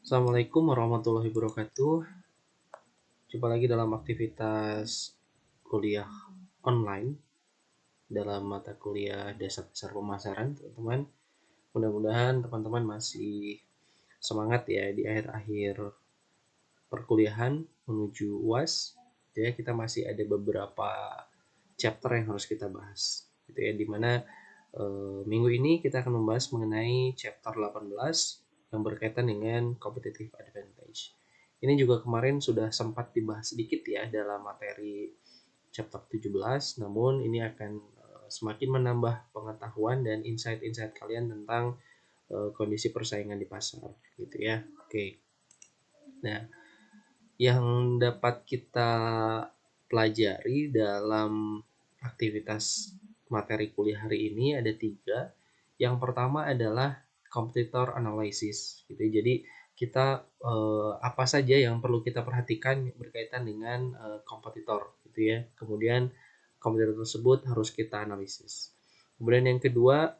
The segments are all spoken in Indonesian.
Assalamualaikum warahmatullahi wabarakatuh. Jumpa lagi dalam aktivitas kuliah online dalam mata kuliah Dasar Besar Pemasaran, teman-teman. Mudah-mudahan teman-teman masih semangat ya di akhir-akhir perkuliahan menuju UAS. Ya, kita masih ada beberapa chapter yang harus kita bahas. Gitu ya, dimana minggu ini kita akan membahas mengenai chapter 18 yang berkaitan dengan competitive advantage. Ini juga kemarin sudah sempat dibahas sedikit ya dalam materi chapter 17, namun ini akan semakin menambah pengetahuan dan insight-insight kalian tentang kondisi persaingan di pasar gitu ya. Oke. Nah, yang dapat kita pelajari dalam aktivitas materi kuliah hari ini ada 3. Yang pertama adalah competitor analysis gitu. Jadi kita apa saja yang perlu kita perhatikan berkaitan dengan kompetitor gitu ya. Kemudian kompetitor tersebut harus kita analisis. Kemudian yang kedua,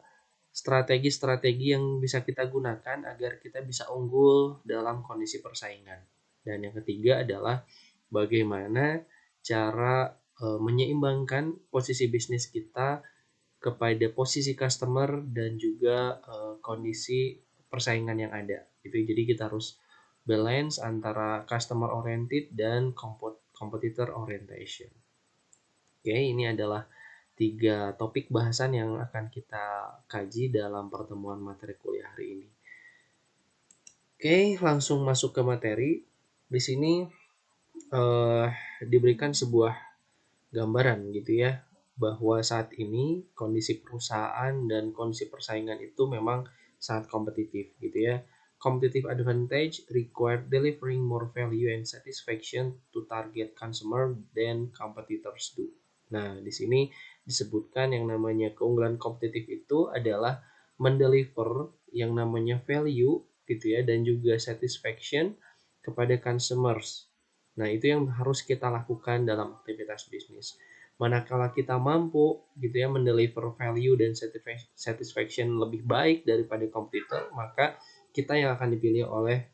strategi-strategi yang bisa kita gunakan agar kita bisa unggul dalam kondisi persaingan. Dan yang ketiga adalah bagaimana cara menyeimbangkan posisi bisnis kita kepada posisi customer dan juga kondisi persaingan yang ada. Gitu. Jadi kita harus balance antara customer oriented dan competitor orientation. Oke, ini adalah 3 topik bahasan yang akan kita kaji dalam pertemuan materi kuliah hari ini. Oke, langsung masuk ke materi. Di sini diberikan sebuah gambaran gitu ya, bahwa saat ini kondisi perusahaan dan kondisi persaingan itu memang sangat kompetitif gitu ya. Competitive advantage require delivering more value and satisfaction to target consumer than competitors do. Nah, di sini disebutkan yang namanya keunggulan kompetitif itu adalah mendeliver yang namanya value gitu ya dan juga satisfaction kepada consumers. Nah, itu yang harus kita lakukan dalam aktivitas bisnis. Manakala kita mampu gitu ya mendeliver value dan satisfaction lebih baik daripada kompetitor, maka kita yang akan dipilih oleh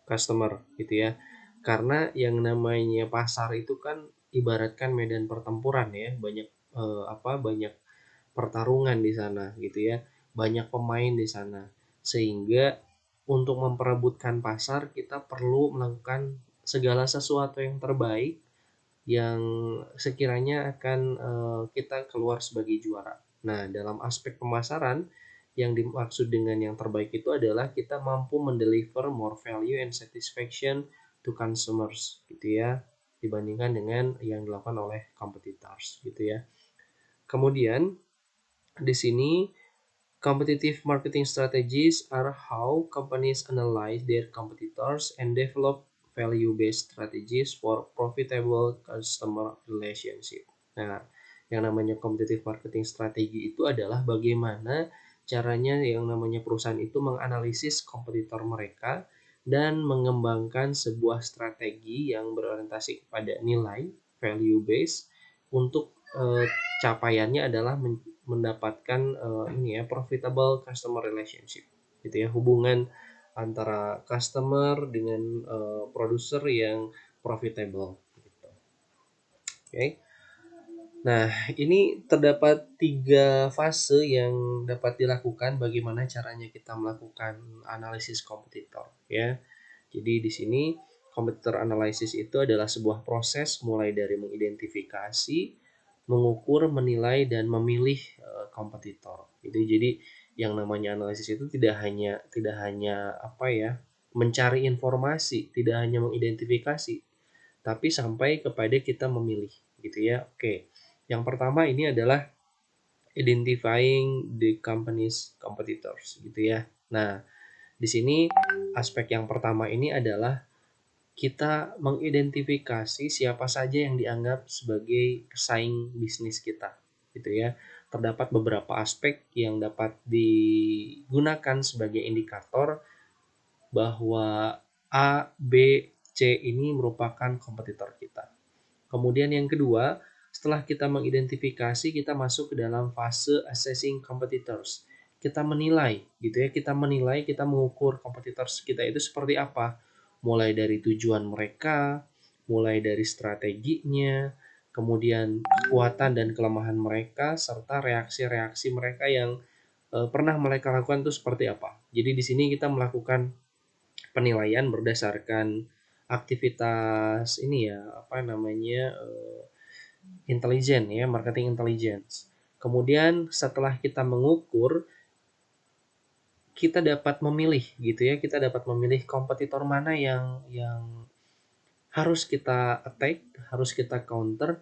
customer gitu ya. Karena yang namanya pasar itu kan ibaratkan medan pertempuran ya, banyak banyak pertarungan di sana gitu ya. Banyak pemain di sana. Sehingga untuk memperebutkan pasar kita perlu melakukan segala sesuatu yang terbaik yang sekiranya akan kita keluar sebagai juara. Nah, dalam aspek pemasaran yang dimaksud dengan yang terbaik itu adalah kita mampu mendeliver more value and satisfaction to consumers gitu ya, dibandingkan dengan yang dilakukan oleh competitors gitu ya. Kemudian di sini competitive marketing strategies are how companies analyze their competitors and develop value-based strategies for profitable customer relationship. Nah, yang namanya competitive marketing strategi itu adalah bagaimana caranya yang namanya perusahaan itu menganalisis kompetitor mereka dan mengembangkan sebuah strategi yang berorientasi kepada nilai value based untuk capaiannya adalah mendapatkan profitable customer relationship gitu ya, hubungan antara customer dengan produser yang profitable gitu. Oke. Nah, ini terdapat 3 fase yang dapat dilakukan bagaimana caranya kita melakukan analisis kompetitor ya. Jadi di sini competitor analysis itu adalah sebuah proses mulai dari mengidentifikasi, mengukur, menilai dan memilih kompetitor. Itu jadi yang namanya analisis itu tidak hanya mencari informasi, tidak hanya mengidentifikasi, tapi sampai kepada kita memilih gitu ya. Oke. Yang pertama ini adalah identifying the company's competitors gitu ya. Nah, di sini aspek yang pertama ini adalah kita mengidentifikasi siapa saja yang dianggap sebagai pesaing bisnis kita gitu ya. Terdapat beberapa aspek yang dapat digunakan sebagai indikator bahwa A, B, C ini merupakan kompetitor kita. Kemudian yang kedua, setelah kita mengidentifikasi, kita masuk ke dalam fase assessing competitors. kita menilai gitu ya, kita menilai, kita mengukur kompetitors kita itu seperti apa. Mulai dari tujuan mereka, mulai dari strateginya, kemudian kekuatan dan kelemahan mereka, serta reaksi-reaksi mereka yang pernah mereka lakukan itu seperti apa. Jadi di sini kita melakukan penilaian berdasarkan aktivitas ini ya, apa namanya, intelijen ya, marketing intelligence. Kemudian setelah kita mengukur, kita dapat memilih gitu ya, kita dapat memilih kompetitor mana yang harus kita attack, harus kita counter.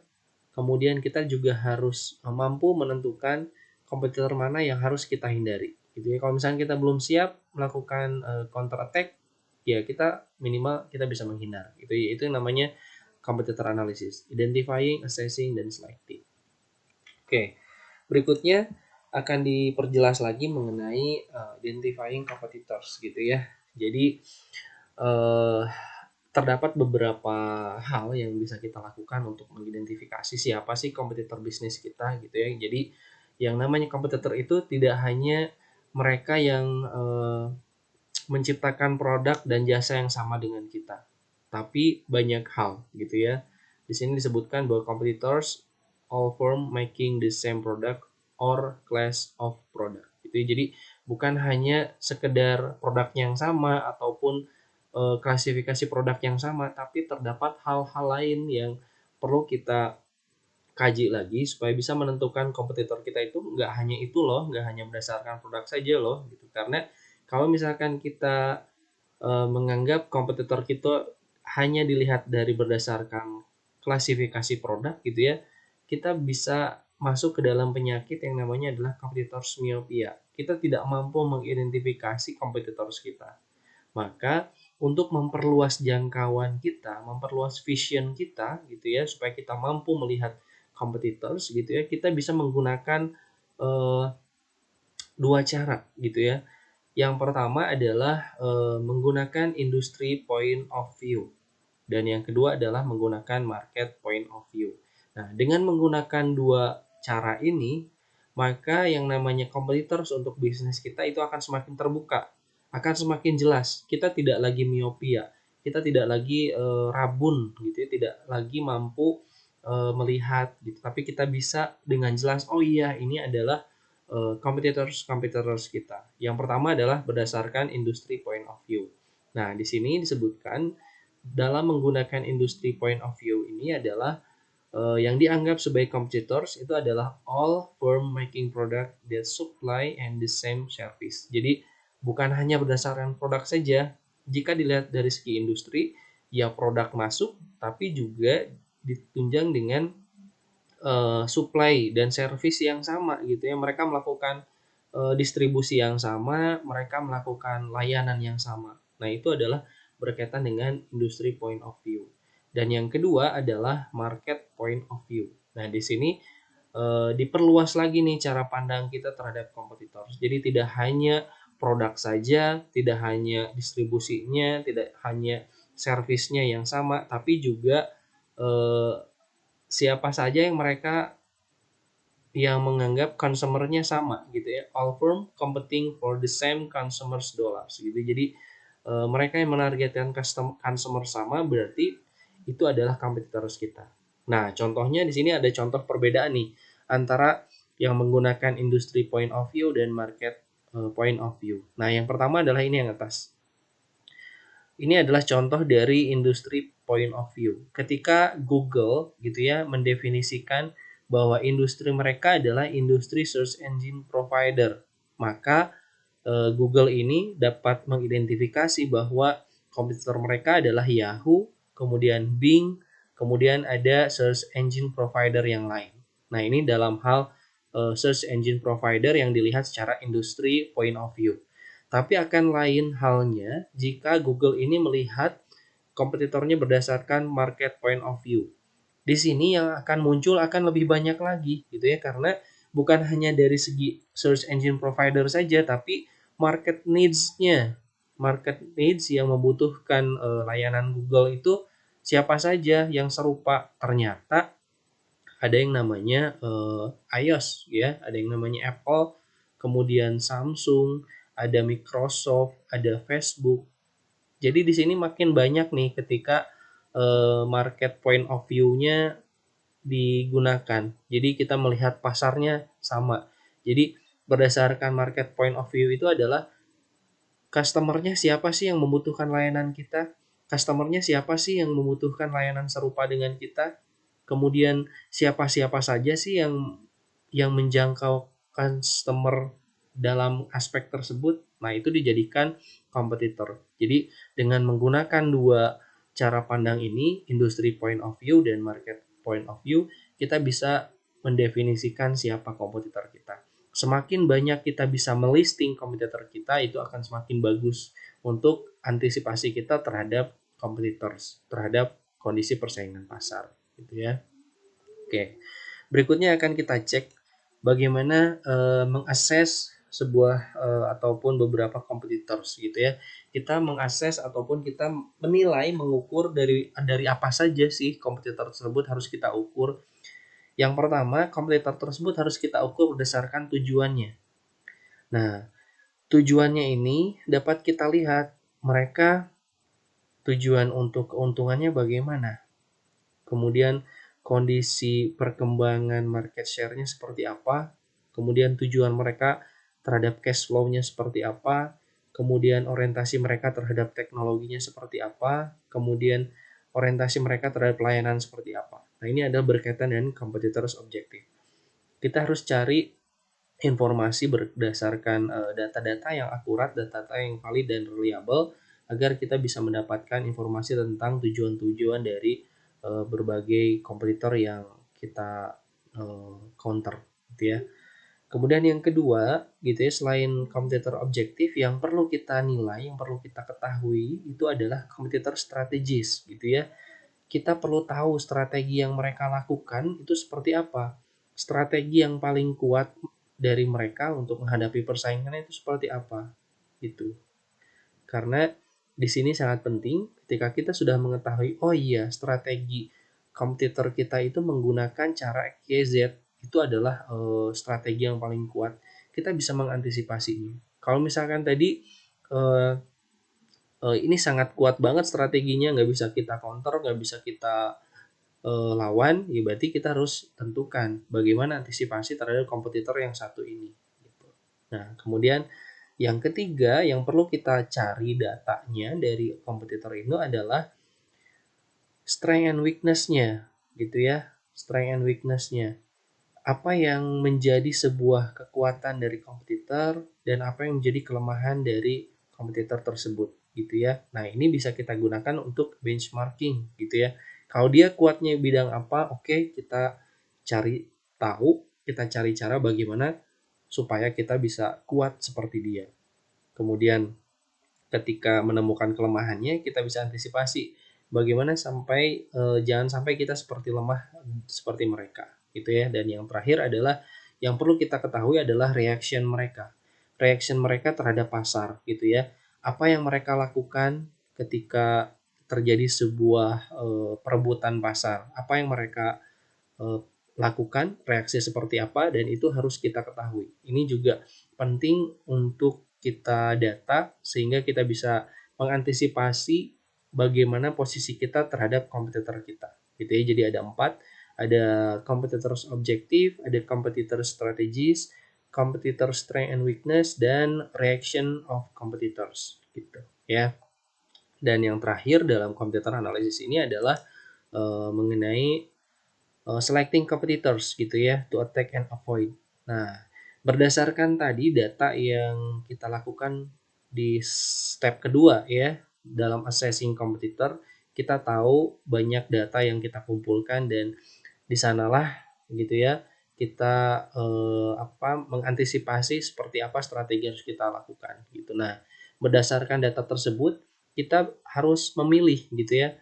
Kemudian kita juga harus mampu menentukan kompetitor mana yang harus kita hindari gitu ya. Kalau misalnya kita belum siap melakukan counter attack, ya kita minimal kita bisa menghindar gitu ya. Itu yang namanya competitor analysis, identifying, assessing, dan selecting. Oke, berikutnya akan diperjelas lagi mengenai identifying competitors gitu ya. Jadi uh, terdapat beberapa hal yang bisa kita lakukan untuk mengidentifikasi siapa sih kompetitor bisnis kita gitu ya. Jadi yang namanya kompetitor itu tidak hanya mereka yang menciptakan produk dan jasa yang sama dengan kita, tapi banyak hal gitu ya. Di sini disebutkan bahwa competitors all firm making the same product or class of product. Gitu. Jadi bukan hanya sekedar produknya yang sama ataupun klasifikasi produk yang sama, tapi terdapat hal-hal lain yang perlu kita kaji lagi supaya bisa menentukan kompetitor kita itu nggak hanya itu loh, nggak hanya berdasarkan produk saja loh gitu. Karena kalau misalkan kita menganggap kompetitor kita hanya dilihat dari berdasarkan klasifikasi produk gitu ya, kita bisa masuk ke dalam penyakit yang namanya adalah competitors myopia. Kita tidak mampu mengidentifikasi kompetitors kita. Maka untuk memperluas jangkauan kita, memperluas vision kita gitu ya, supaya kita mampu melihat competitors gitu ya, kita bisa menggunakan eh, dua cara gitu ya. Yang pertama adalah menggunakan industry point of view dan yang kedua adalah menggunakan market point of view. Nah, dengan menggunakan dua cara ini, maka yang namanya competitors untuk bisnis kita itu akan semakin terbuka, akan semakin jelas. Kita tidak lagi miopia, kita tidak lagi rabun gitu ya, tidak lagi mampu melihat gitu. Tapi kita bisa dengan jelas, oh iya ini adalah competitors kita. Yang pertama adalah berdasarkan industry point of view. Nah, di sini disebutkan dalam menggunakan industry point of view ini adalah yang dianggap sebagai competitors itu adalah all firm making product that supply and the same service. Jadi bukan hanya berdasarkan produk saja. Jika dilihat dari segi industri, ya produk masuk, tapi juga ditunjang dengan supply dan service yang sama gitu ya. Mereka melakukan distribusi yang sama, mereka melakukan layanan yang sama. Nah, itu adalah berkaitan dengan industry point of view. Dan yang kedua adalah market point of view. Nah, di sini diperluas lagi nih cara pandang kita terhadap kompetitor. Jadi tidak hanya produk saja, tidak hanya distribusinya, tidak hanya servisnya yang sama, tapi juga eh, siapa saja yang mereka yang menganggap consumernya sama gitu ya, all firm competing for the same consumers dollars gitu. Jadi mereka yang menargetkan consumer sama berarti itu adalah competitors kita. Nah, contohnya di sini ada contoh perbedaan nih antara yang menggunakan industry point of view dan market point of view. Nah, yang pertama adalah ini yang atas. Ini adalah contoh dari industri point of view. Ketika Google gitu ya mendefinisikan bahwa industri mereka adalah industri search engine provider, maka Google ini dapat mengidentifikasi bahwa kompetitor mereka adalah Yahoo, kemudian Bing, kemudian ada search engine provider yang lain. Nah, ini dalam hal search engine provider yang dilihat secara industri point of view. Tapi akan lain halnya jika Google ini melihat kompetitornya berdasarkan market point of view. Di sini yang akan muncul akan lebih banyak lagi gitu ya, karena bukan hanya dari segi search engine provider saja, tapi market needs-nya. Market needs yang membutuhkan layanan Google itu siapa saja yang serupa. Ternyata ada yang namanya iOS ya, ada yang namanya Apple, kemudian Samsung, ada Microsoft, ada Facebook. Jadi di sini makin banyak nih ketika market point of view-nya digunakan. Jadi kita melihat pasarnya sama. Jadi berdasarkan market point of view itu adalah customer-nya siapa sih yang membutuhkan layanan kita? Customer-nya siapa sih yang membutuhkan layanan serupa dengan kita? Kemudian siapa-siapa saja sih yang menjangkau customer dalam aspek tersebut? Nah, itu dijadikan kompetitor. Jadi dengan menggunakan dua cara pandang ini, industry point of view dan market point of view, kita bisa mendefinisikan siapa kompetitor kita. Semakin banyak kita bisa melisting kompetitor kita, itu akan semakin bagus untuk antisipasi kita terhadap competitors, terhadap kondisi persaingan pasar, gitu ya. Oke, berikutnya akan kita cek bagaimana mengakses sebuah ataupun beberapa competitors, gitu ya. Kita mengakses ataupun kita menilai, mengukur dari apa saja sih kompetitor tersebut harus kita ukur. Yang pertama, kompetitor tersebut harus kita ukur berdasarkan tujuannya. Nah, tujuannya ini dapat kita lihat mereka tujuan untuk keuntungannya bagaimana. Kemudian kondisi perkembangan market share-nya seperti apa. Kemudian tujuan mereka terhadap cash flow-nya seperti apa. Kemudian orientasi mereka terhadap teknologinya seperti apa. Kemudian orientasi mereka terhadap pelayanan seperti apa. Nah, ini adalah berkaitan dengan competitors objective. Kita harus cari informasi berdasarkan data-data yang akurat, data-data yang valid dan reliable agar kita bisa mendapatkan informasi tentang tujuan-tujuan dari berbagai kompetitor yang kita counter, gitu ya. Kemudian yang kedua, gitu ya, selain kompetitor objektif, yang perlu kita nilai, yang perlu kita ketahui itu adalah kompetitor strategis, gitu ya. Kita perlu tahu strategi yang mereka lakukan itu seperti apa. Strategi yang paling kuat dari mereka untuk menghadapi persaingannya itu seperti apa. Itu. Karena di sini sangat penting ketika kita sudah mengetahui, oh iya, strategi kompetitor kita itu menggunakan cara XYZ, itu adalah strategi yang paling kuat. Kita bisa mengantisipasinya. Kalau misalkan tadi eh, ini sangat kuat banget strateginya, nggak bisa kita counter, nggak bisa kita lawan, ya berarti kita harus tentukan bagaimana antisipasi terhadap kompetitor yang satu ini. Gitu. Nah, kemudian yang ketiga yang perlu kita cari datanya dari kompetitor itu adalah strength and weakness-nya, gitu ya. Strength and weakness-nya. Apa yang menjadi sebuah kekuatan dari kompetitor dan apa yang menjadi kelemahan dari kompetitor tersebut, gitu ya. Nah, ini bisa kita gunakan untuk benchmarking, gitu ya. Kalau dia kuatnya bidang apa, oke, kita cari tahu, kita cari cara bagaimana supaya kita bisa kuat seperti dia. Kemudian ketika menemukan kelemahannya, kita bisa antisipasi bagaimana sampai jangan sampai kita seperti lemah seperti mereka, gitu ya. Dan yang terakhir adalah yang perlu kita ketahui adalah reaction mereka. Reaction mereka terhadap pasar, gitu ya. Apa yang mereka lakukan ketika terjadi sebuah perebutan pasar? Apa yang mereka lakukan, reaksi seperti apa, dan itu harus kita ketahui. Ini juga penting untuk kita data sehingga kita bisa mengantisipasi bagaimana posisi kita terhadap kompetitor kita, gitu ya. Jadi ada 4, ada competitors objective, ada competitor strategies, competitor strength and weakness, dan reaction of competitors, gitu ya. Dan yang terakhir dalam competitor analysis ini adalah mengenai selecting competitors, gitu ya, to attack and avoid. Nah, berdasarkan tadi data yang kita lakukan di step kedua ya, dalam assessing competitor, kita tahu banyak data yang kita kumpulkan dan di sanalah, gitu ya, kita mengantisipasi seperti apa strategi yang harus kita lakukan, gitu. Nah, berdasarkan data tersebut kita harus memilih, gitu ya,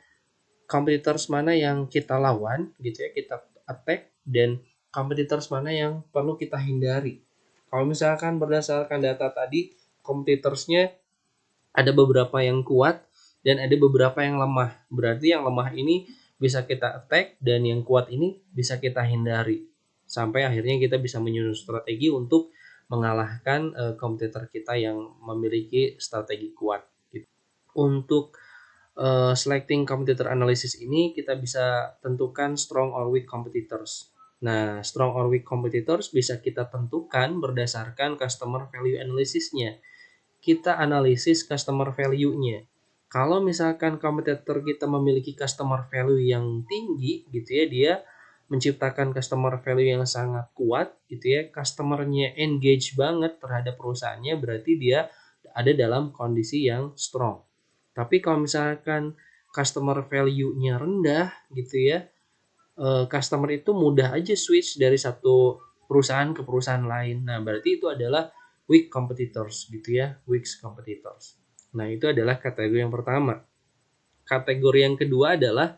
competitors mana yang kita lawan, gitu ya, kita attack, dan competitors mana yang perlu kita hindari. Kalau misalkan berdasarkan data tadi, competitorsnya ada beberapa yang kuat dan ada beberapa yang lemah. Berarti yang lemah ini bisa kita attack dan yang kuat ini bisa kita hindari. Sampai akhirnya kita bisa menyusun strategi untuk mengalahkan kompetitor kita yang memiliki strategi kuat gitu. Untuk selecting competitor analysis ini kita bisa tentukan strong or weak competitors. Nah, strong or weak competitors bisa kita tentukan berdasarkan customer value analysisnya. Kita analisis customer value-nya. Kalau misalkan kompetitor kita memiliki customer value yang tinggi gitu ya, dia menciptakan customer value yang sangat kuat gitu ya, customer-nya engage banget terhadap perusahaannya, berarti dia ada dalam kondisi yang strong. Tapi kalau misalkan customer value-nya rendah gitu ya, customer itu mudah aja switch dari satu perusahaan ke perusahaan lain. Nah, berarti itu adalah weak competitors gitu ya, weak competitors. Nah, itu adalah kategori yang pertama. Kategori yang kedua adalah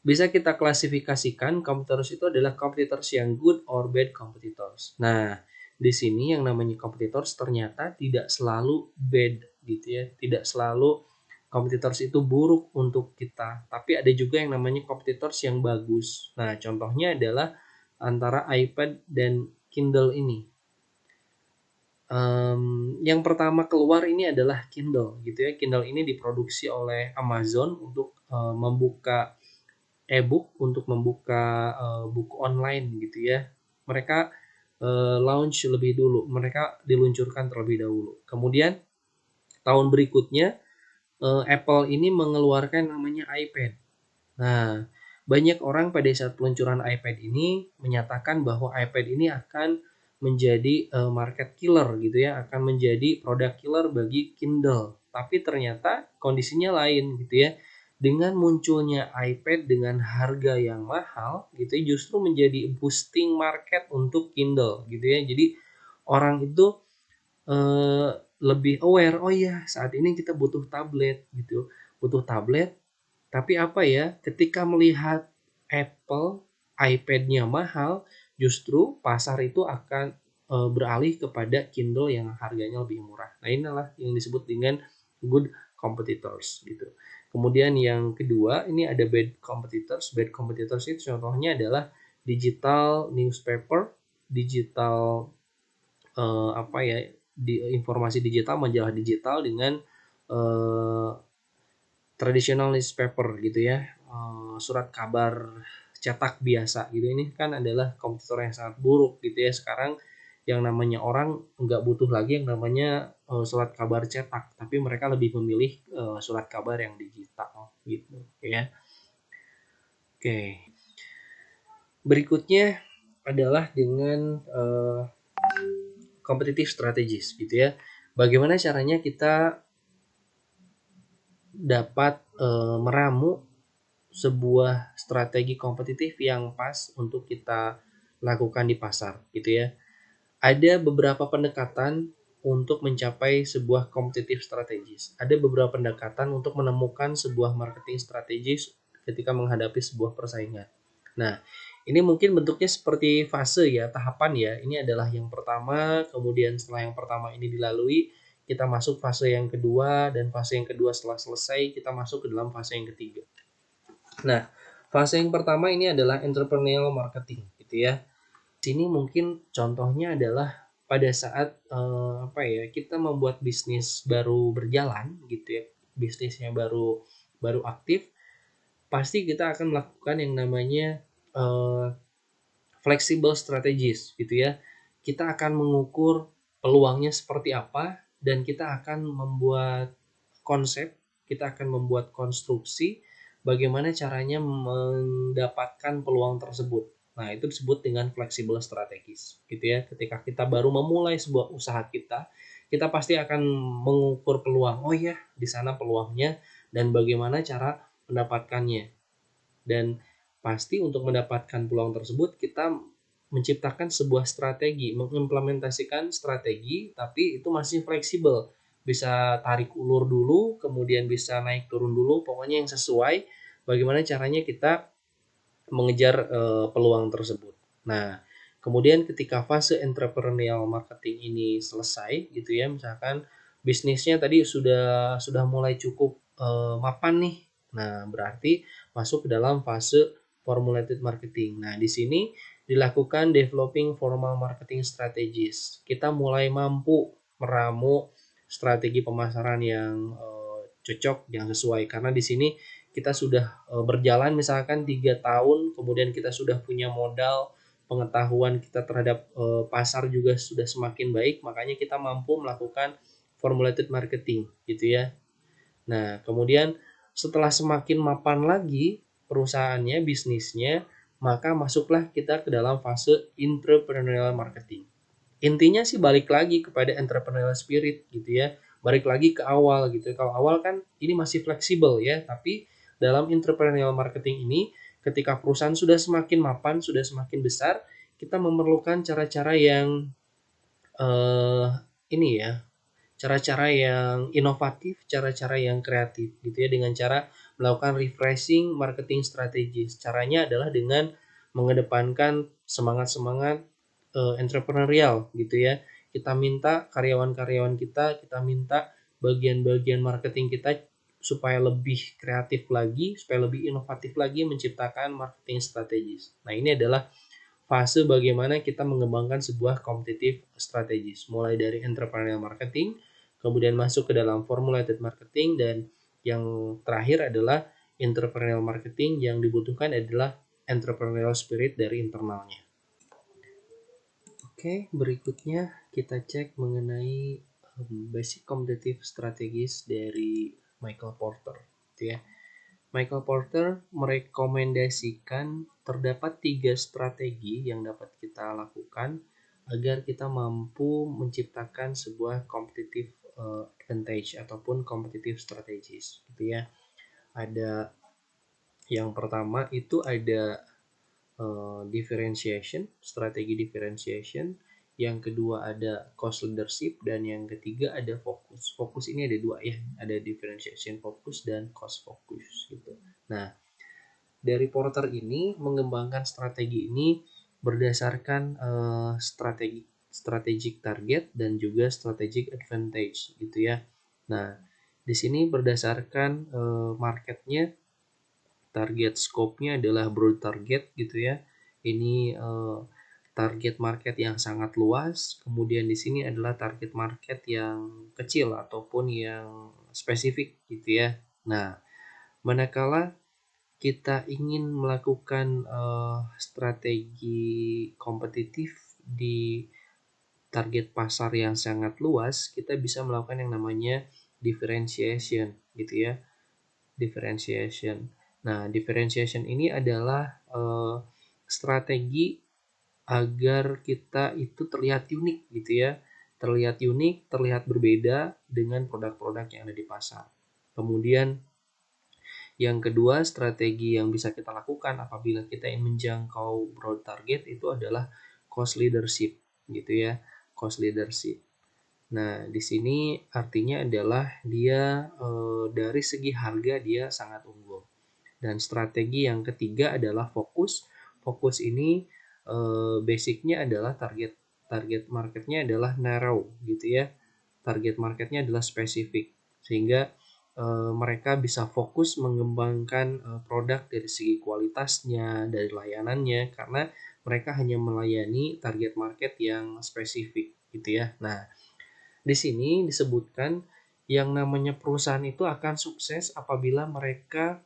bisa kita klasifikasikan competitors itu adalah competitors yang good or bad competitors. Nah, di sini yang namanya competitors ternyata tidak selalu bad gitu ya, tidak selalu competitors itu buruk untuk kita, tapi ada juga yang namanya competitors yang bagus. Nah, contohnya adalah antara iPad dan Kindle ini. Yang pertama keluar ini adalah Kindle gitu ya. Kindle ini diproduksi oleh Amazon untuk membuka e-book, untuk membuka buku online gitu ya. Mereka launch lebih dulu, mereka diluncurkan terlebih dahulu. Kemudian tahun berikutnya Apple ini mengeluarkan namanya iPad. Nah, banyak orang pada saat peluncuran iPad ini menyatakan bahwa iPad ini akan menjadi market killer gitu ya, akan menjadi produk killer bagi Kindle. Tapi ternyata kondisinya lain gitu ya. Dengan munculnya iPad dengan harga yang mahal gitu ya, justru menjadi boosting market untuk Kindle gitu ya. Jadi orang itu lebih aware, oh ya saat ini kita butuh tablet gitu, butuh tablet. Tapi apa ya, ketika melihat Apple iPad-nya mahal, justru pasar itu akan beralih kepada Kindle yang harganya lebih murah. Nah, inilah yang disebut dengan good competitors gitu. Kemudian yang kedua, ini ada bad competitors. Bad competitors itu contohnya adalah digital newspaper, digital apa ya, informasi digital, majalah digital dengan traditional newspaper gitu ya, surat kabar cetak biasa gitu. Ini kan adalah kompetitor yang sangat buruk gitu ya. Sekarang yang namanya orang nggak butuh lagi yang namanya surat kabar cetak, tapi mereka lebih memilih surat kabar yang digital gitu ya. Oke, berikutnya adalah dengan competitive strategies gitu ya. Bagaimana caranya kita dapat meramu sebuah strategi kompetitif yang pas untuk kita lakukan di pasar gitu ya. Ada beberapa pendekatan untuk mencapai sebuah kompetitif strategis. Ada beberapa pendekatan untuk menemukan sebuah marketing strategis ketika menghadapi sebuah persaingan. Nah, ini mungkin bentuknya seperti fase ya, tahapan ya. Ini adalah yang pertama, kemudian setelah yang pertama ini dilalui, kita masuk fase yang kedua, dan fase yang kedua setelah selesai, kita masuk ke dalam fase yang ketiga. Nah, fase yang pertama ini adalah entrepreneurial marketing gitu ya. Sini mungkin contohnya adalah pada saat apa ya, kita membuat bisnis baru berjalan gitu ya, bisnisnya baru baru aktif, pasti kita akan melakukan yang namanya flexible strategies gitu ya. Kita akan mengukur peluangnya seperti apa, dan kita akan membuat konsep, kita akan membuat konstruksi bagaimana caranya mendapatkan peluang tersebut. Nah, itu disebut dengan flexible strategis gitu ya. Ketika kita baru memulai sebuah usaha kita pasti akan mengukur peluang. Oh ya, di sana peluangnya dan bagaimana cara mendapatkannya. Dan pasti untuk mendapatkan peluang tersebut kita menciptakan sebuah strategi, mengimplementasikan strategi, tapi itu masih fleksibel. Bisa tarik ulur dulu, kemudian bisa naik turun dulu, pokoknya yang sesuai bagaimana caranya kita mengejar peluang tersebut. Nah, kemudian ketika fase entrepreneurial marketing ini selesai gitu ya, misalkan bisnisnya tadi sudah mulai cukup mapan nih. Nah, berarti masuk ke dalam fase formulated marketing. Nah, di sini dilakukan developing formal marketing strategies. Kita mulai mampu meramu strategi pemasaran yang cocok, yang sesuai. Karena di sini kita sudah berjalan misalkan 3 tahun, kemudian kita sudah punya modal, pengetahuan kita terhadap pasar juga sudah semakin baik, makanya kita mampu melakukan formulated marketing gitu ya. Nah, kemudian setelah semakin mapan lagi perusahaannya, bisnisnya, maka masuklah kita ke dalam fase entrepreneurial marketing. Intinya sih balik lagi kepada entrepreneurial spirit gitu ya. Balik lagi ke awal gitu. Kalau awal kan ini masih fleksibel ya, tapi dalam entrepreneurial marketing ini ketika perusahaan sudah semakin mapan, sudah semakin besar, kita memerlukan cara-cara yang eh ini ya, cara-cara yang inovatif, cara-cara yang kreatif gitu ya, dengan cara melakukan refreshing marketing strategis. Caranya adalah dengan mengedepankan semangat-semangat entrepreneurial gitu ya. Kita minta karyawan-karyawan kita minta bagian-bagian marketing kita supaya lebih kreatif lagi, supaya lebih inovatif lagi menciptakan marketing strategis. Nah, ini adalah fase bagaimana kita mengembangkan sebuah competitive strategis, mulai dari entrepreneurial marketing, kemudian masuk ke dalam formulated marketing, dan yang terakhir adalah entrepreneurial marketing. Yang dibutuhkan adalah entrepreneurial spirit dari internalnya. Oke, berikutnya kita cek mengenai basic competitive strategies dari Michael Porter, gitu ya. Michael Porter merekomendasikan terdapat 3 strategi yang dapat kita lakukan agar kita mampu menciptakan sebuah competitive advantage ataupun competitive strategies gitu ya. Ada yang pertama itu ada differentiation, strategi differentiation. Yang kedua ada cost leadership, dan yang ketiga ada fokus. Fokus ini ada 2 ya, ada differentiation focus dan cost focus gitu. Nah, dari Porter ini mengembangkan strategi ini berdasarkan strategic target dan juga strategic advantage gitu ya. Nah, di sini berdasarkan marketnya, target scope-nya adalah broad target gitu ya. Ini target market yang sangat luas. Kemudian di sini adalah target market yang kecil ataupun yang spesifik gitu ya. Nah, manakala kita ingin melakukan strategi kompetitif di target pasar yang sangat luas, kita bisa melakukan yang namanya differentiation gitu ya. Differentiation. Nah, differentiation ini adalah strategi agar kita itu terlihat unik gitu ya. Terlihat unik, terlihat berbeda dengan produk-produk yang ada di pasar. Kemudian yang kedua, strategi yang bisa kita lakukan apabila kita ingin menjangkau broad target itu adalah cost leadership gitu ya. Cost leadership. Nah, di sini artinya adalah dia dari segi harga dia sangat unggul. Dan strategi yang ketiga adalah fokus. Fokus ini basicnya adalah target marketnya adalah narrow gitu ya. Target marketnya adalah spesifik, sehingga mereka bisa fokus mengembangkan produk dari segi kualitasnya, dari layanannya, karena mereka hanya melayani target market yang spesifik gitu ya. Nah, di sini disebutkan yang namanya perusahaan itu akan sukses apabila mereka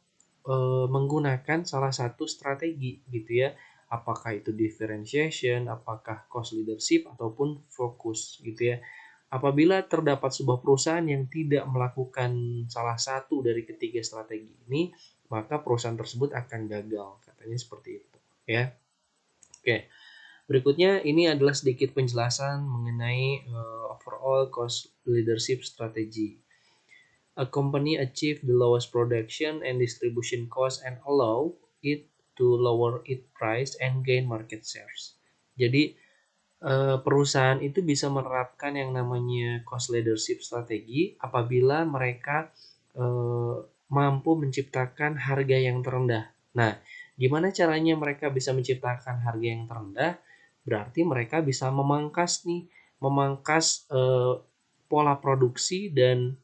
menggunakan salah satu strategi gitu ya. Apakah itu differentiation, apakah cost leadership, ataupun fokus gitu ya. Apabila terdapat sebuah perusahaan yang tidak melakukan salah satu dari ketiga strategi ini, maka perusahaan tersebut akan gagal, katanya seperti itu ya. Oke. Berikutnya ini adalah sedikit penjelasan mengenai overall cost leadership strategy. A company achieve the lowest production and distribution cost and allow it to lower its price and gain market shares. Jadi perusahaan itu bisa menerapkan yang namanya cost leadership strategi apabila mereka mampu menciptakan harga yang terendah. Nah, gimana caranya mereka bisa menciptakan harga yang terendah? Berarti mereka bisa memangkas pola produksi dan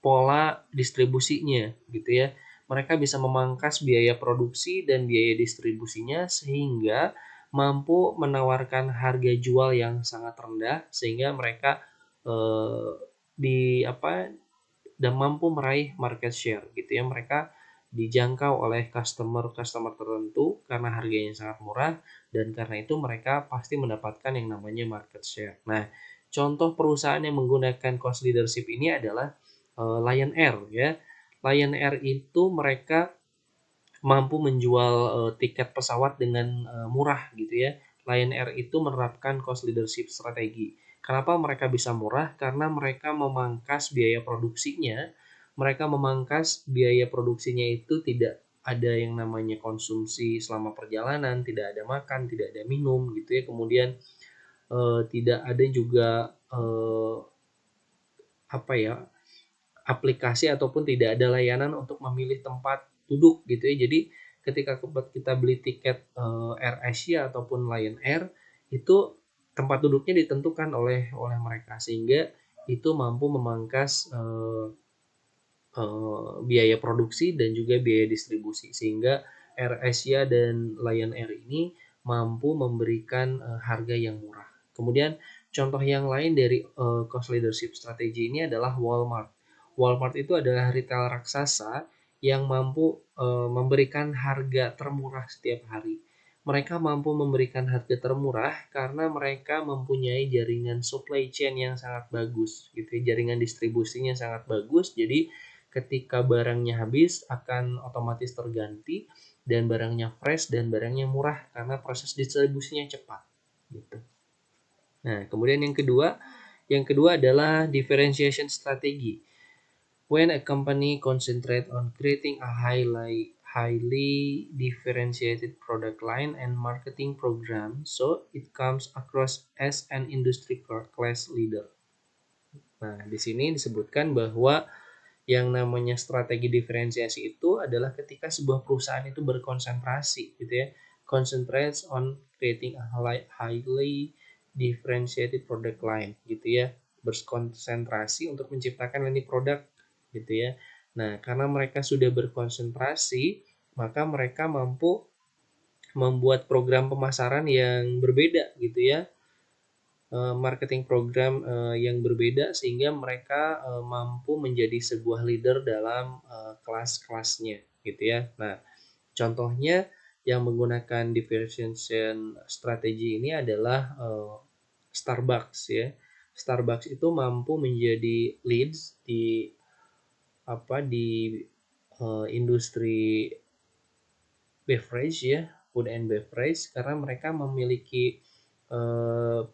pola distribusinya gitu ya. Mereka bisa memangkas biaya produksi dan biaya distribusinya sehingga mampu menawarkan harga jual yang sangat rendah sehingga mereka eh, di apa dan mampu meraih market share gitu ya. Mereka dijangkau oleh customer tertentu karena harganya sangat murah dan karena itu mereka pasti mendapatkan yang namanya market share. Nah, contoh perusahaan yang menggunakan cost leadership ini adalah Lion Air ya. Lion Air itu mereka mampu menjual tiket pesawat dengan murah gitu ya. Lion Air itu menerapkan cost leadership strategi. Kenapa mereka bisa murah? Karena mereka memangkas biaya produksinya. Mereka memangkas biaya produksinya itu tidak ada yang namanya konsumsi selama perjalanan, tidak ada makan, tidak ada minum gitu ya. Kemudian tidak ada juga apa ya aplikasi ataupun tidak ada layanan untuk memilih tempat duduk gitu ya. Jadi ketika kita beli tiket Air Asia ataupun Lion Air itu tempat duduknya ditentukan oleh mereka sehingga itu mampu memangkas biaya produksi dan juga biaya distribusi sehingga Air Asia dan Lion Air ini mampu memberikan harga yang murah. Kemudian contoh yang lain dari cost leadership strategi ini adalah Walmart. Walmart itu adalah retail raksasa yang mampu memberikan harga termurah setiap hari. Mereka mampu memberikan harga termurah karena mereka mempunyai jaringan supply chain yang sangat bagus, gitu ya. Jaringan distribusinya sangat bagus, jadi ketika barangnya habis akan otomatis terganti dan barangnya fresh dan barangnya murah karena proses distribusinya cepat, gitu. Nah, kemudian yang kedua adalah differentiation strategy. When a company concentrate on creating a highly differentiated product line and marketing program, so it comes across as an industry class leader. Nah, di sini disebutkan bahwa yang namanya strategi diferensiasi itu adalah ketika sebuah perusahaan itu berkonsentrasi gitu ya. Concentrates on creating a highly differentiated product line gitu ya. Berkonsentrasi untuk menciptakan lini produk gitu ya. Nah, karena mereka sudah berkonsentrasi, maka mereka mampu membuat program pemasaran yang berbeda gitu ya, marketing program yang berbeda sehingga mereka mampu menjadi sebuah leader dalam kelas-kelasnya gitu ya. Nah, contohnya yang menggunakan differentiation strategi ini adalah Starbucks ya. Starbucks itu mampu menjadi leads di industri beverage ya, food and beverage karena mereka memiliki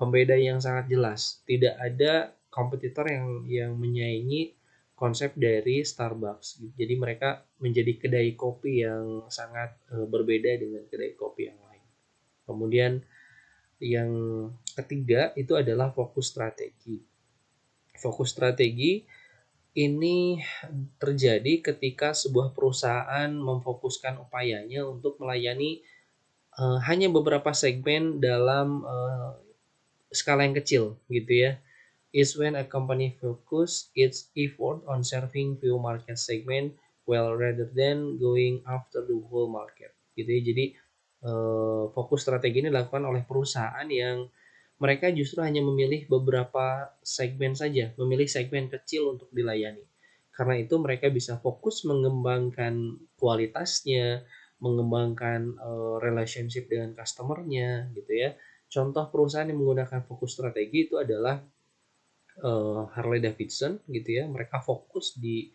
pembeda yang sangat jelas. Tidak ada kompetitor yang menyaingi konsep dari Starbucks. Jadi mereka menjadi kedai kopi yang sangat berbeda dengan kedai kopi yang lain. Kemudian yang ketiga itu adalah fokus strategi. Fokus strategi ini terjadi ketika sebuah perusahaan memfokuskan upayanya untuk melayani hanya beberapa segmen dalam skala yang kecil gitu ya. Is when a company focus its effort on serving few market segment well rather than going after the whole market gitu ya. Jadi fokus strategi ini dilakukan oleh perusahaan yang mereka justru hanya memilih beberapa segmen saja, memilih segmen kecil untuk dilayani. Karena itu mereka bisa fokus mengembangkan kualitasnya, mengembangkan relationship dengan customer-nya gitu ya. Contoh perusahaan yang menggunakan fokus strategi itu adalah Harley Davidson gitu ya. Mereka fokus di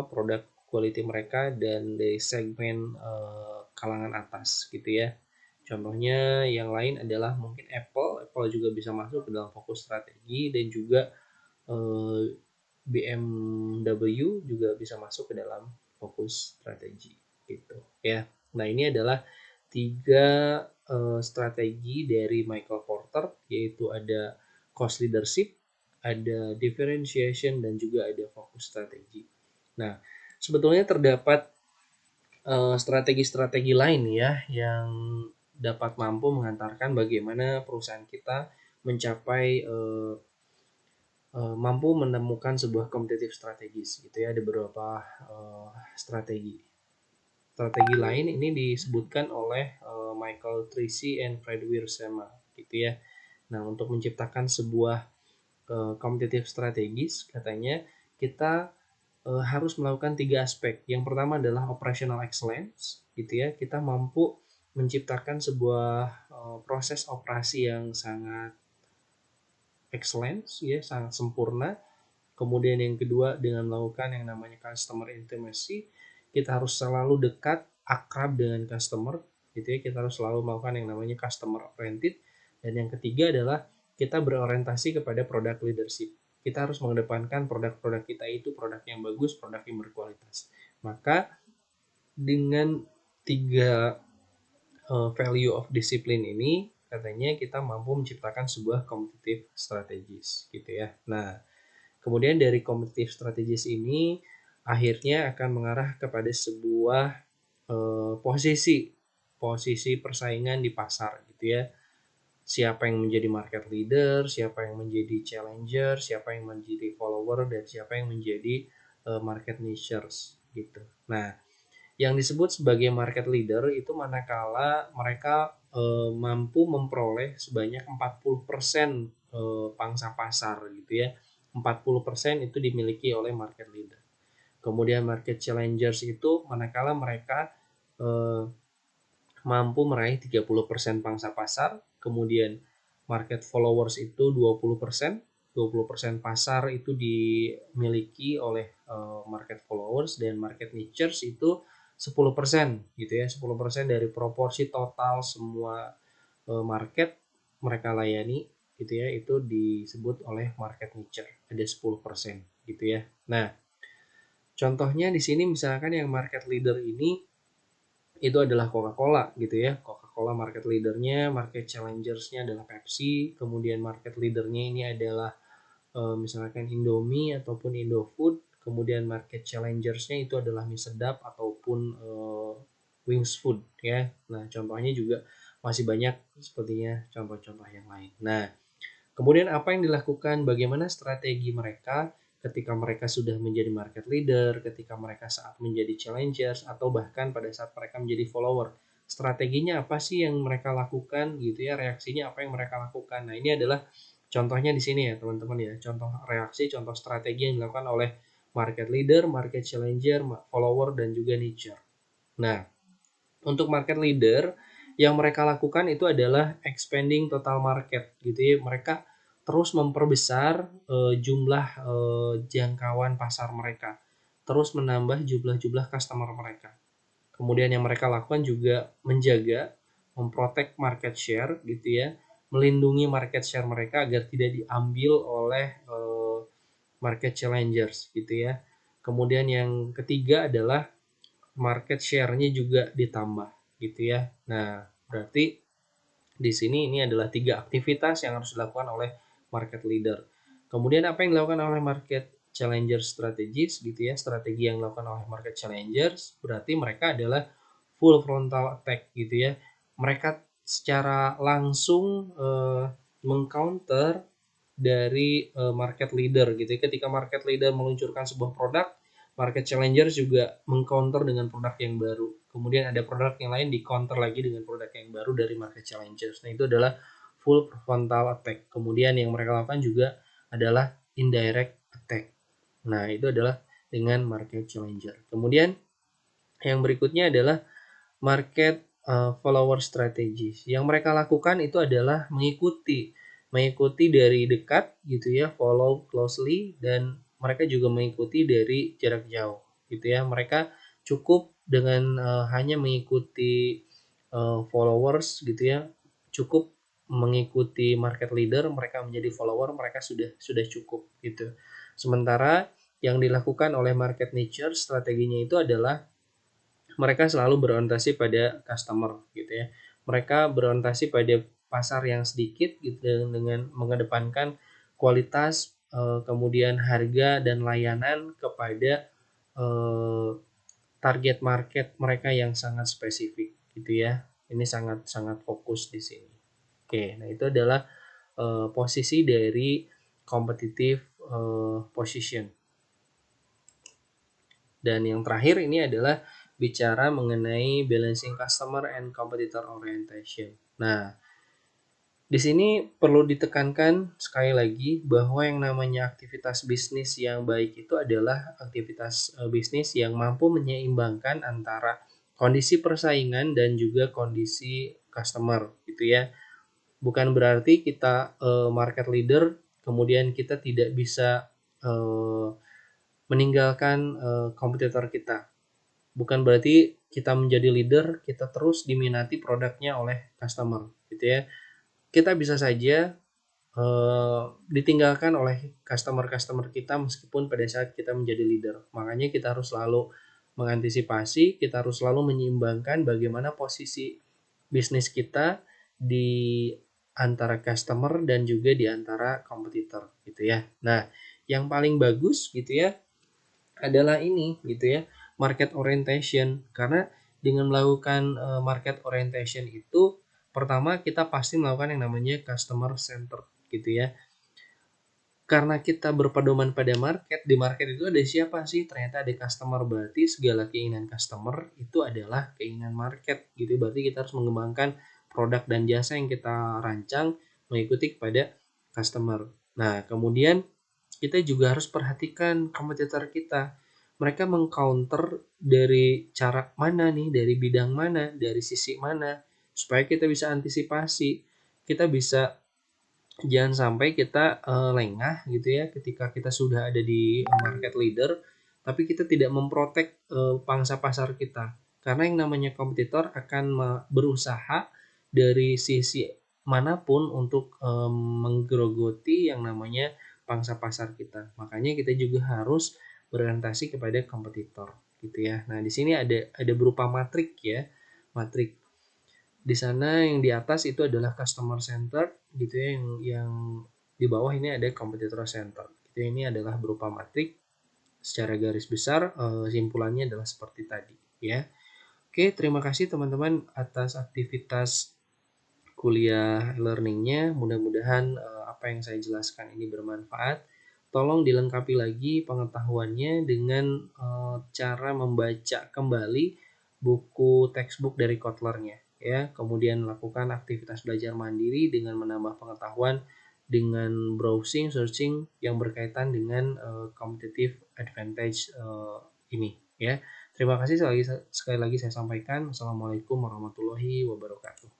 produk quality mereka dan dari segmen kalangan atas gitu ya. Contohnya yang lain adalah mungkin Apple juga bisa masuk ke dalam fokus strategi dan juga BMW juga bisa masuk ke dalam fokus strategi gitu ya. Nah, ini adalah 3 strategi dari Michael Porter, yaitu ada cost leadership, ada differentiation dan juga ada fokus strategi. Nah, sebetulnya terdapat strategi-strategi lain ya yang dapat mampu mengantarkan bagaimana perusahaan kita mencapai mampu menemukan sebuah kompetitif strategis gitu ya. Ada beberapa strategi. Strategi lain ini disebutkan oleh Michael Tracy and Fred Wiersema gitu ya. Nah, untuk menciptakan sebuah competitive strategis katanya kita harus melakukan 3 aspek. Yang pertama adalah operational excellence gitu ya. Kita mampu menciptakan sebuah proses operasi yang sangat excellence ya, sangat sempurna. Kemudian yang kedua dengan melakukan yang namanya customer intimacy, kita harus selalu dekat, akrab dengan customer gitu ya. Kita harus selalu melakukan yang namanya customer oriented. Dan yang ketiga adalah kita berorientasi kepada product leadership. Kita harus mengedepankan produk-produk kita itu produk yang bagus, produk yang berkualitas. Maka dengan 3 value of discipline ini katanya kita mampu menciptakan sebuah competitive strategis gitu ya. Nah, kemudian dari competitive strategis ini akhirnya akan mengarah kepada sebuah posisi persaingan di pasar gitu ya. Siapa yang menjadi market leader, siapa yang menjadi challenger, siapa yang menjadi follower, dan siapa yang menjadi market nichers gitu. Nah, yang disebut sebagai market leader itu manakala mereka mampu memperoleh sebanyak 40% pangsa pasar gitu ya. 40% itu dimiliki oleh market leader. Kemudian market challengers itu manakala mereka mampu meraih 30% pangsa pasar, kemudian market followers itu 20%, 20% pasar itu dimiliki oleh market followers, dan market nichers itu 10% gitu ya, 10% dari proporsi total semua market mereka layani gitu ya, itu disebut oleh market nicher, ada 10% gitu ya. Nah, contohnya di sini misalkan yang market leader ini itu adalah Coca-Cola gitu ya. Coca-Cola market leadernya, market challengersnya adalah Pepsi, kemudian market leadernya ini adalah misalkan Indomie ataupun Indofood, kemudian market challengersnya itu adalah mie sedap ataupun Wings Food ya. Nah, contohnya juga masih banyak sepertinya contoh-contoh yang lain. Nah, kemudian apa yang dilakukan, bagaimana strategi mereka ketika mereka sudah menjadi market leader, ketika mereka saat menjadi challengers, atau bahkan pada saat mereka menjadi follower. Strateginya apa sih yang mereka lakukan gitu ya, reaksinya apa yang mereka lakukan. Nah, ini adalah contohnya di sini ya teman-teman ya, contoh reaksi, contoh strategi yang dilakukan oleh market leader, market challenger, follower, dan juga niche. Nah, untuk market leader yang mereka lakukan itu adalah expanding total market gitu ya. Mereka terus memperbesar jumlah jangkauan pasar mereka, terus menambah jumlah customer mereka. Kemudian yang mereka lakukan juga menjaga, memprotect market share gitu ya, melindungi market share mereka agar tidak diambil oleh market challengers gitu ya. Kemudian yang ketiga adalah market share-nya juga ditambah gitu ya. Nah, berarti di sini ini adalah 3 aktivitas yang harus dilakukan oleh market leader. Kemudian apa yang dilakukan oleh market challenger strategis gitu ya, strategi yang dilakukan oleh market challengers berarti mereka adalah full frontal attack gitu ya. Mereka secara langsung mengcounter dari market leader gitu ya. Ketika market leader meluncurkan sebuah produk, market challenger juga mengcounter dengan produk yang baru. Kemudian ada produk yang lain di counter lagi dengan produk yang baru dari market challengers. Nah, itu adalah full frontal attack. Kemudian yang mereka lakukan juga adalah indirect attack. Nah, itu adalah dengan market challenger. Kemudian yang berikutnya adalah market follower strategies. Yang mereka lakukan itu adalah mengikuti dari dekat gitu ya, follow closely, dan mereka juga mengikuti dari jarak jauh gitu ya. Mereka cukup dengan hanya mengikuti followers gitu ya, cukup mengikuti market leader, mereka menjadi follower, mereka sudah cukup gitu. Sementara yang dilakukan oleh market niche strateginya itu adalah mereka selalu berorientasi pada customer gitu ya. Mereka berorientasi pada pasar yang sedikit gitu dengan mengedepankan kualitas, kemudian harga dan layanan kepada target market mereka yang sangat spesifik gitu ya. Ini sangat fokus di sini. Oke, nah itu adalah posisi dari competitive position. Dan yang terakhir ini adalah bicara mengenai balancing customer and competitor orientation. Nah, di sini perlu ditekankan sekali lagi bahwa yang namanya aktivitas bisnis yang baik itu adalah aktivitas bisnis yang mampu menyeimbangkan antara kondisi persaingan dan juga kondisi customer gitu ya. Bukan berarti kita market leader kemudian kita tidak bisa meninggalkan kompetitor kita. Bukan berarti kita menjadi leader, kita terus diminati produknya oleh customer gitu ya. Kita bisa saja ditinggalkan oleh customer-customer kita meskipun pada saat kita menjadi leader. Makanya kita harus selalu mengantisipasi, kita harus selalu menyeimbangkan bagaimana posisi bisnis kita di antara customer dan juga di antara kompetitor gitu ya. Nah, yang paling bagus gitu ya adalah ini gitu ya, market orientation. Karena dengan melakukan market orientation itu pertama kita pasti melakukan yang namanya customer center gitu ya. Karena kita berpedoman pada market, di market itu ada siapa sih? Ternyata ada customer, berarti segala keinginan customer itu adalah keinginan market gitu. Berarti kita harus mengembangkan produk dan jasa yang kita rancang mengikuti kepada customer. Nah, kemudian kita juga harus perhatikan kompetitor kita. Mereka mengcounter dari cara mana nih, dari bidang mana, dari sisi mana, supaya kita bisa antisipasi. Kita bisa jangan sampai kita lengah gitu ya ketika kita sudah ada di market leader, tapi kita tidak memprotek pangsa pasar kita. Karena yang namanya kompetitor akan berusaha dari sisi manapun untuk menggerogoti yang namanya pangsa pasar kita. Makanya kita juga harus berorientasi kepada kompetitor gitu ya. Nah, di sini ada berupa matrik ya. Matrik di sana yang di atas itu adalah customer center gitu ya, yang di bawah ini ada competitor center. Gitu, ini adalah berupa matrik. Secara garis besar simpulannya adalah seperti tadi ya. Oke, terima kasih teman-teman atas aktivitas kuliah learningnya. Mudah-mudahan apa yang saya jelaskan ini bermanfaat. Tolong dilengkapi lagi pengetahuannya dengan cara membaca kembali buku textbook dari Kotlernya ya. Kemudian lakukan aktivitas belajar mandiri dengan menambah pengetahuan dengan browsing, searching yang berkaitan dengan competitive advantage ini ya. Terima kasih sekali lagi saya sampaikan. Assalamualaikum warahmatullahi wabarakatuh.